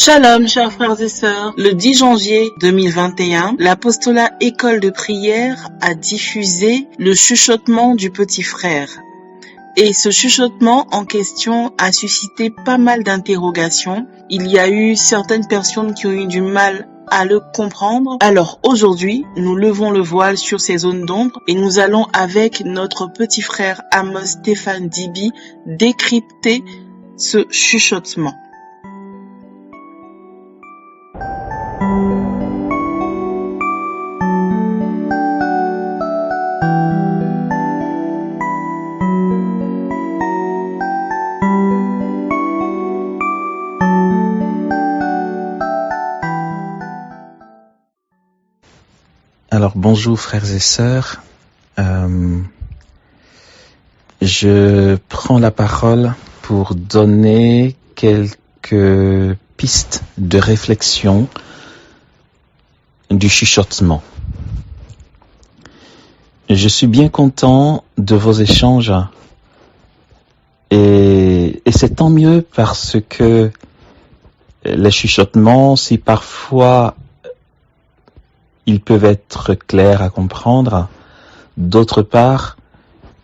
Shalom, chers frères et sœurs. Le 10 janvier 2021, l'apostolat École de prière a diffusé le chuchotement du petit frère. Et ce chuchotement en question a suscité pas mal d'interrogations. Il y a eu certaines personnes qui ont eu du mal à le comprendre. Alors aujourd'hui, nous levons le voile sur ces zones d'ombre et nous allons avec notre petit frère Amos Stéphane Dibi décrypter ce chuchotement. Alors bonjour frères et sœurs, je prends la parole pour donner quelques pistes de réflexion du chuchotement. Je suis bien content de vos échanges et c'est tant mieux parce que les chuchotements, si parfois ils peuvent être clairs à comprendre, d'autre part,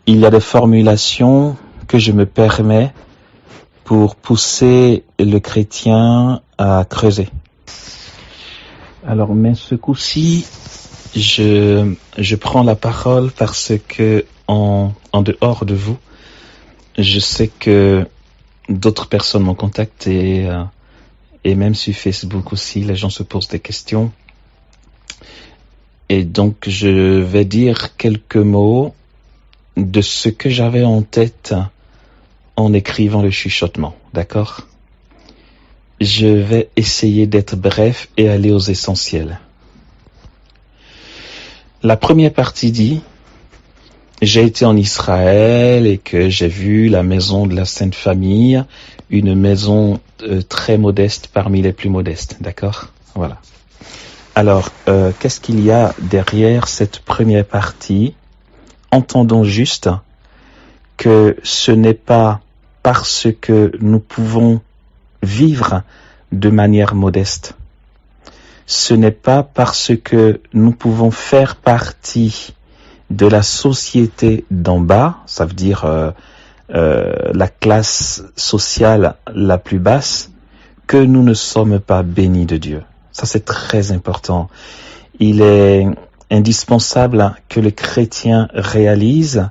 il y a des formulations que je me permets pour pousser le chrétien à creuser. Alors, mais ce coup-ci, je prends la parole parce que en dehors de vous, je sais que d'autres personnes m'ont contacté et même sur Facebook aussi, les gens se posent des questions. Et donc, je vais dire quelques mots de ce que j'avais en tête en écrivant le chuchotement, d'accord ? Je vais essayer d'être bref et aller aux essentiels. La première partie dit « J'ai été en Israël et que j'ai vu la maison de la Sainte Famille, une maison très modeste parmi les plus modestes, d'accord ? Voilà. Alors, qu'est-ce qu'il y a derrière cette première partie ? Entendons juste que ce n'est pas parce que nous pouvons vivre de manière modeste. Ce n'est pas parce que nous pouvons faire partie de la société d'en bas, ça veut dire la classe sociale la plus basse, que nous ne sommes pas bénis de Dieu. Ça, c'est très important. Il est indispensable que le chrétien réalise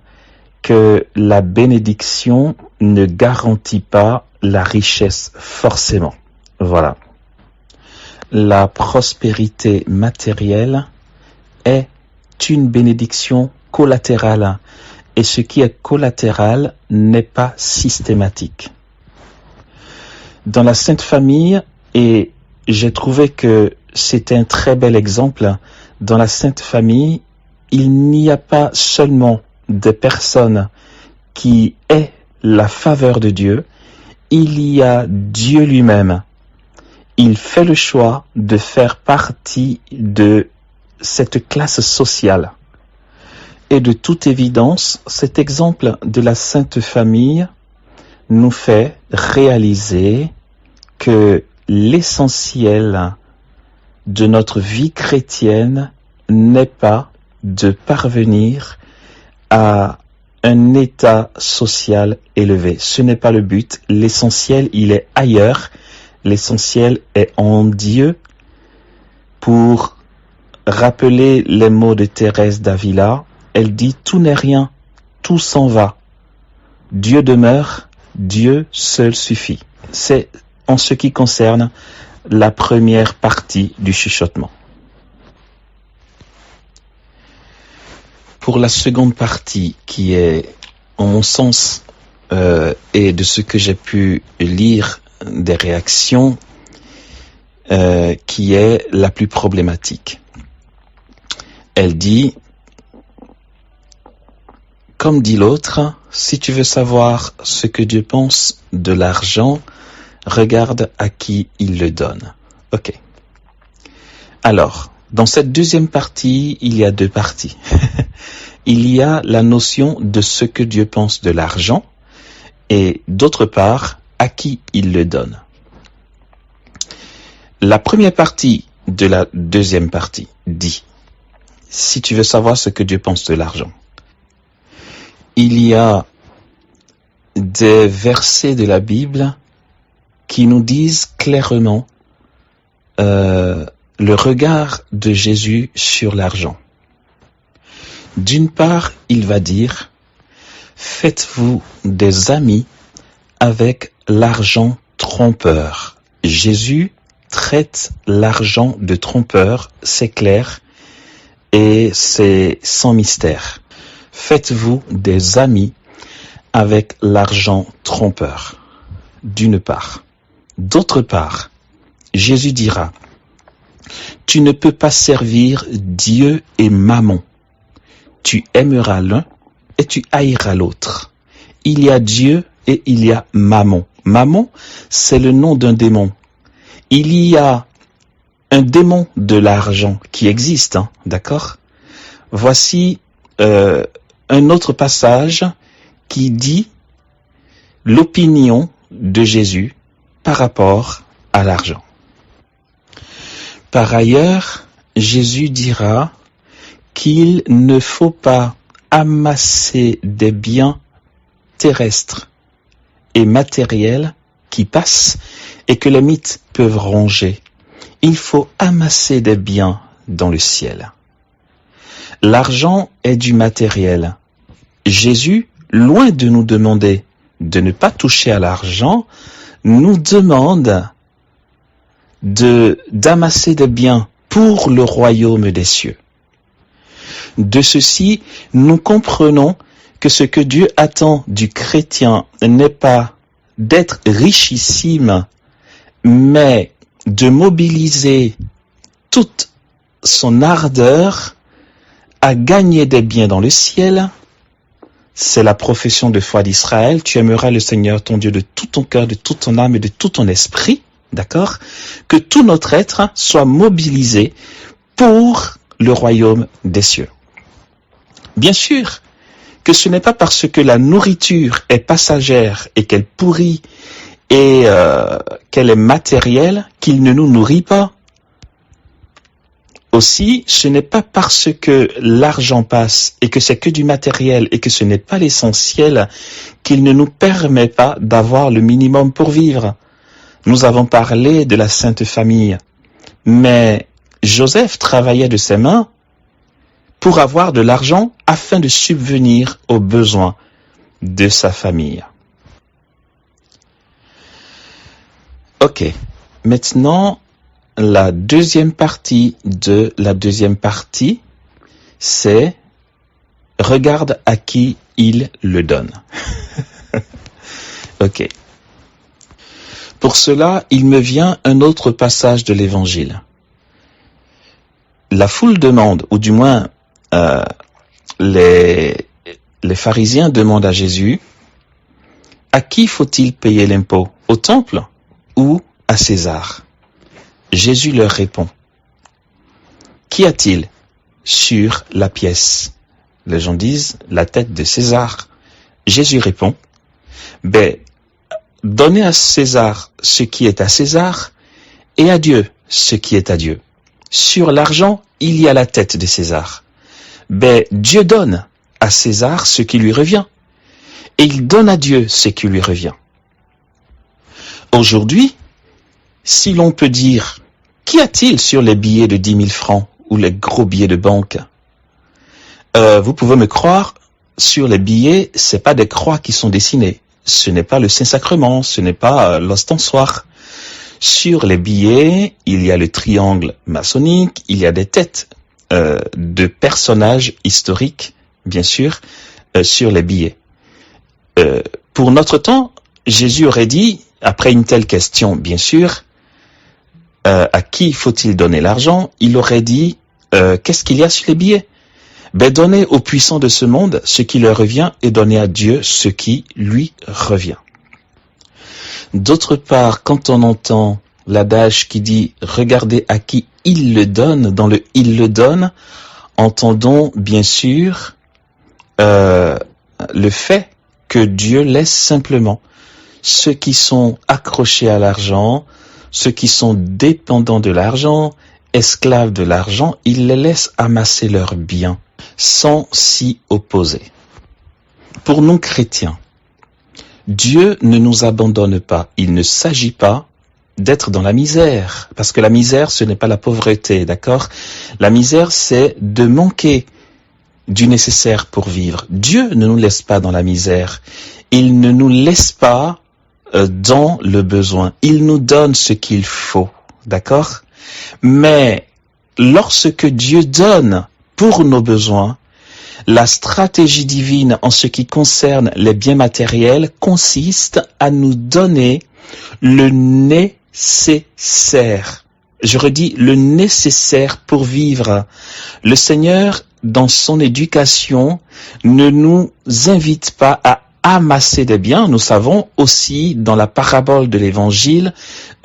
que la bénédiction ne garantit pas la richesse forcément. Voilà. La prospérité matérielle est une bénédiction collatérale. Et ce qui est collatéral n'est pas systématique. Dans la Sainte Famille, et j'ai trouvé que c'était un très bel exemple. Dans la Sainte Famille, il n'y a pas seulement des personnes qui aient la faveur de Dieu, il y a Dieu lui-même. Il fait le choix de faire partie de cette classe sociale. Et de toute évidence, cet exemple de la Sainte Famille nous fait réaliser que l'essentiel de notre vie chrétienne n'est pas de parvenir à un état social élevé. Ce n'est pas le but. L'essentiel, il est ailleurs. L'essentiel est en Dieu. Pour rappeler les mots de Thérèse d'Avila, elle dit « Tout n'est rien, tout s'en va. Dieu demeure, Dieu seul suffit ». C'est en ce qui concerne la première partie du chuchotement. Pour la seconde partie, qui est en mon sens, et de ce que j'ai pu lire des réactions, qui est la plus problématique. Elle dit, comme dit l'autre, si tu veux savoir ce que Dieu pense de l'argent, regarde à qui il le donne. Ok. Alors, dans cette deuxième partie, il y a deux parties. Il y a la notion de ce que Dieu pense de l'argent et d'autre part, à qui il le donne. La première partie de la deuxième partie dit, si tu veux savoir ce que Dieu pense de l'argent, il y a des versets de la Bible qui nous disent clairement le regard de Jésus sur l'argent. D'une part, il va dire, faites-vous des amis avec l'argent trompeur. Jésus traite l'argent de trompeur, c'est clair, et c'est sans mystère. Faites-vous des amis avec l'argent trompeur, d'une part. D'autre part, Jésus dira, tu ne peux pas servir Dieu et Mammon. Tu aimeras l'un et tu haïras l'autre. Il y a Dieu et il y a Mammon. Mammon, c'est le nom d'un démon. Il y a un démon de l'argent qui existe, d'accord ? Voici un autre passage qui dit l'opinion de Jésus par rapport à l'argent. Par ailleurs, Jésus dira qu'il ne faut pas amasser des biens terrestres et matériels qui passent et que les mythes peuvent ronger. Il faut amasser des biens dans le ciel. L'argent est du matériel. Jésus, loin de nous demander de ne pas toucher à l'argent, nous demande d'amasser des biens pour le royaume des cieux. De ceci, nous comprenons que ce que Dieu attend du chrétien n'est pas d'être richissime, mais de mobiliser toute son ardeur à gagner des biens dans le ciel. C'est la profession de foi d'Israël. Tu aimeras le Seigneur ton Dieu de tout ton cœur, de toute ton âme et de tout ton esprit. D'accord ? Que tout notre être soit mobilisé pour le royaume des cieux. Bien sûr que ce n'est pas parce que la nourriture est passagère et qu'elle pourrit et qu'elle est matérielle qu'il ne nous nourrit pas. Aussi, ce n'est pas parce que l'argent passe et que c'est que du matériel et que ce n'est pas l'essentiel qu'il ne nous permet pas d'avoir le minimum pour vivre. Nous avons parlé de la Sainte Famille, mais Joseph travaillait de ses mains pour avoir de l'argent afin de subvenir aux besoins de sa famille. Ok, maintenant, la deuxième partie de la deuxième partie, c'est « Regarde à qui il le donne ». Ok. Pour cela, il me vient un autre passage de l'Évangile. La foule demande, ou du moins les pharisiens demandent à Jésus, à qui faut-il payer l'impôt, au temple ou à César? Jésus leur répond, qu'y a-t-il sur la pièce? Les gens disent, la tête de César. Jésus répond, donnez à César ce qui est à César et à Dieu ce qui est à Dieu. Sur l'argent, il y a la tête de César. Dieu donne à César ce qui lui revient et il donne à Dieu ce qui lui revient. Aujourd'hui, si l'on peut dire, qu'y a-t-il sur les billets de 10 000 francs ou les gros billets de banque? Vous pouvez me croire, sur les billets, c'est pas des croix qui sont dessinées. Ce n'est pas le Saint-Sacrement, ce n'est pas l'ostensoir. Sur les billets, il y a le triangle maçonnique, il y a des têtes de personnages historiques, bien sûr, sur les billets. Pour notre temps, Jésus aurait dit, après une telle question, bien sûr, à qui faut-il donner l'argent? Il aurait dit, qu'est-ce qu'il y a sur les billets? Donnez aux puissants de ce monde ce qui leur revient et donnez à Dieu ce qui lui revient. D'autre part, quand on entend l'adage qui dit « Regardez à qui il le donne », dans le « il le donne », entendons bien sûr le fait que Dieu laisse simplement ceux qui sont accrochés à l'argent, ceux qui sont dépendants de l'argent, esclaves de l'argent, il les laisse amasser leurs biens sans s'y opposer. Pour nous chrétiens, Dieu ne nous abandonne pas. Il ne s'agit pas d'être dans la misère, parce que la misère, ce n'est pas la pauvreté, d'accord? La misère, c'est de manquer du nécessaire pour vivre. Dieu ne nous laisse pas dans la misère. Il ne nous laisse pas dans le besoin. Il nous donne ce qu'il faut, d'accord? Mais lorsque Dieu donne pour nos besoins, la stratégie divine en ce qui concerne les biens matériels consiste à nous donner le nécessaire. Je redis, le nécessaire pour vivre. Le Seigneur, dans son éducation, ne nous invite pas à amasser des biens. Nous savons aussi dans la parabole de l'Évangile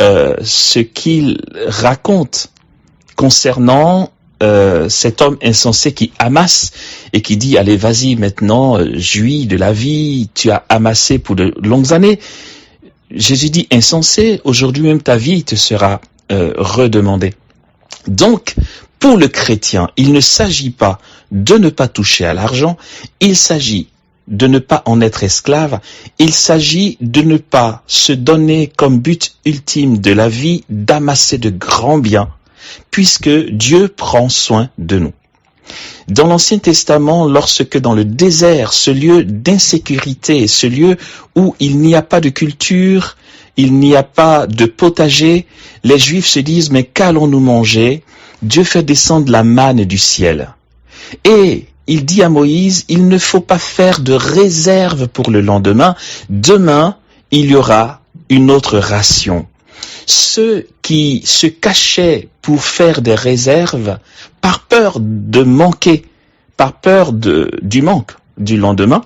ce qu'il raconte concernant cet homme insensé qui amasse et qui dit « Allez, vas-y, maintenant, jouis de la vie, tu as amassé pour de longues années. » Jésus dit « Insensé, aujourd'hui même ta vie te sera redemandée. » Donc, pour le chrétien, il ne s'agit pas de ne pas toucher à l'argent, il s'agit de ne pas en être esclave, il s'agit de ne pas se donner comme but ultime de la vie d'amasser de grands biens, puisque Dieu prend soin de nous. Dans l'Ancien Testament, lorsque dans le désert, ce lieu d'insécurité, ce lieu où il n'y a pas de culture, il n'y a pas de potager, les Juifs se disent « Mais qu'allons-nous manger ?» Dieu fait descendre la manne du ciel. Et il dit à Moïse « Il ne faut pas faire de réserve pour le lendemain. Demain, il y aura une autre ration. » Ceux qui se cachaient pour faire des réserves, par peur de manquer, par peur du manque du lendemain,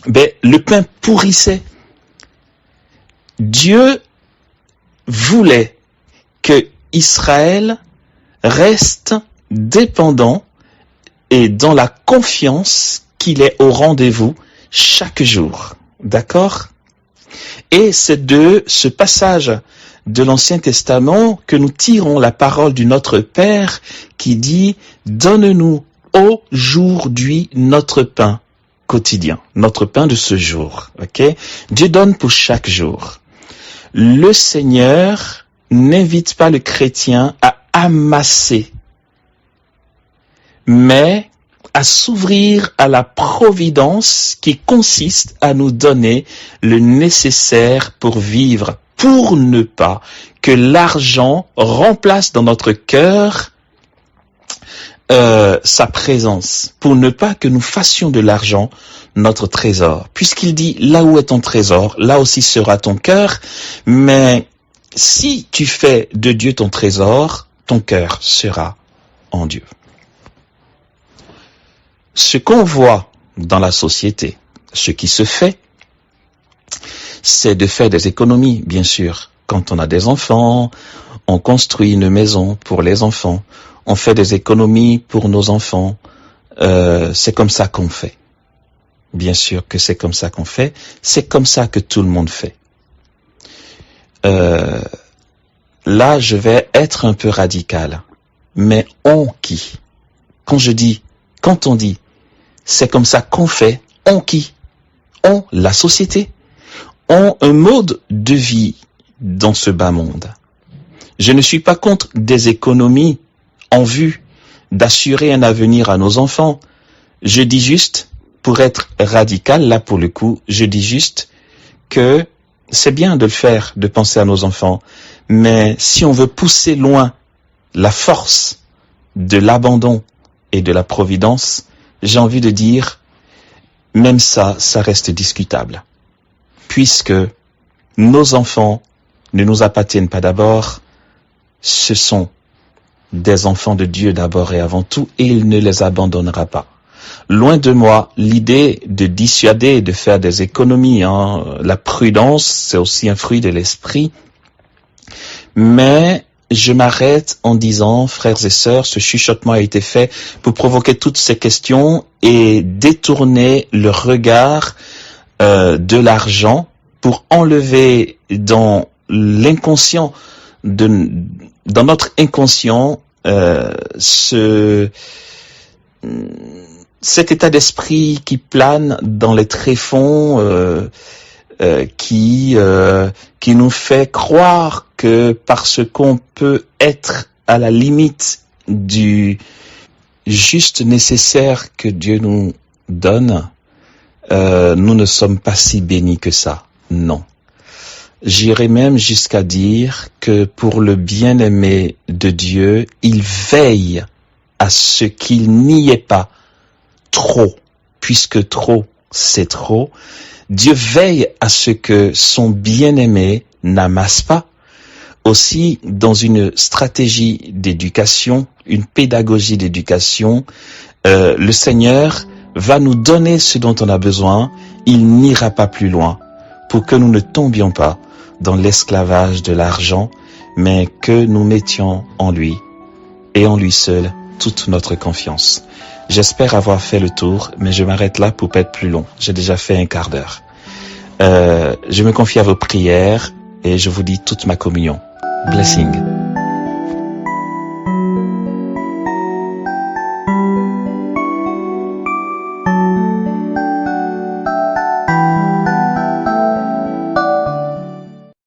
le pain pourrissait. Dieu voulait que Israël reste dépendant et dans la confiance qu'il est au rendez-vous chaque jour. D'accord? Et c'est de ce passage de l'Ancien Testament que nous tirons la parole du Notre Père qui dit « Donne-nous aujourd'hui notre pain quotidien, notre pain de ce jour. » Okay? Dieu donne pour chaque jour. Le Seigneur n'invite pas le chrétien à amasser, mais à s'ouvrir à la providence qui consiste à nous donner le nécessaire pour vivre, pour ne pas que l'argent remplace dans notre cœur sa présence, pour ne pas que nous fassions de l'argent notre trésor. Puisqu'il dit, là où est ton trésor, là aussi sera ton cœur, mais si tu fais de Dieu ton trésor, ton cœur sera en Dieu. Ce qu'on voit dans la société, ce qui se fait, c'est de faire des économies, bien sûr. Quand on a des enfants, on construit une maison pour les enfants, on fait des économies pour nos enfants. C'est comme ça qu'on fait. Bien sûr que c'est comme ça qu'on fait. C'est comme ça que tout le monde fait. Là, je vais être un peu radical. Mais on qui? Quand on dit, c'est comme ça qu'on fait, on qui? On, la société, ont un mode de vie dans ce bas monde. Je ne suis pas contre des économies en vue d'assurer un avenir à nos enfants. Je dis juste, pour être radical, là pour le coup, je dis juste que c'est bien de le faire, de penser à nos enfants, mais si on veut pousser loin la force de l'abandon et de la providence, j'ai envie de dire, même ça reste discutable. Puisque nos enfants ne nous appartiennent pas d'abord, ce sont des enfants de Dieu d'abord et avant tout, et il ne les abandonnera pas. Loin de moi l'idée de dissuader et de faire des économies. La prudence, c'est aussi un fruit de l'esprit. Mais je m'arrête en disant, frères et sœurs, ce chuchotement a été fait pour provoquer toutes ces questions et détourner le regard de l'argent pour enlever dans l'inconscient, dans notre inconscient, cet état d'esprit qui plane dans les tréfonds, qui nous fait croire que parce qu'on peut être à la limite du juste nécessaire que Dieu nous donne, nous ne sommes pas si bénis que ça. Non. J'irai même jusqu'à dire que pour le bien-aimé de Dieu, il veille à ce qu'il n'y ait pas trop, puisque trop, c'est trop. Dieu veille à ce que son bien-aimé n'amasse pas. Aussi, dans une stratégie d'éducation, une pédagogie d'éducation, le Seigneur va nous donner ce dont on a besoin. Il n'ira pas plus loin pour que nous ne tombions pas dans l'esclavage de l'argent, mais que nous mettions en lui et en lui seul toute notre confiance. J'espère avoir fait le tour, mais je m'arrête là pour pas être plus long. J'ai déjà fait un quart d'heure. Je me confie à vos prières et je vous dis toute ma communion. Blessing.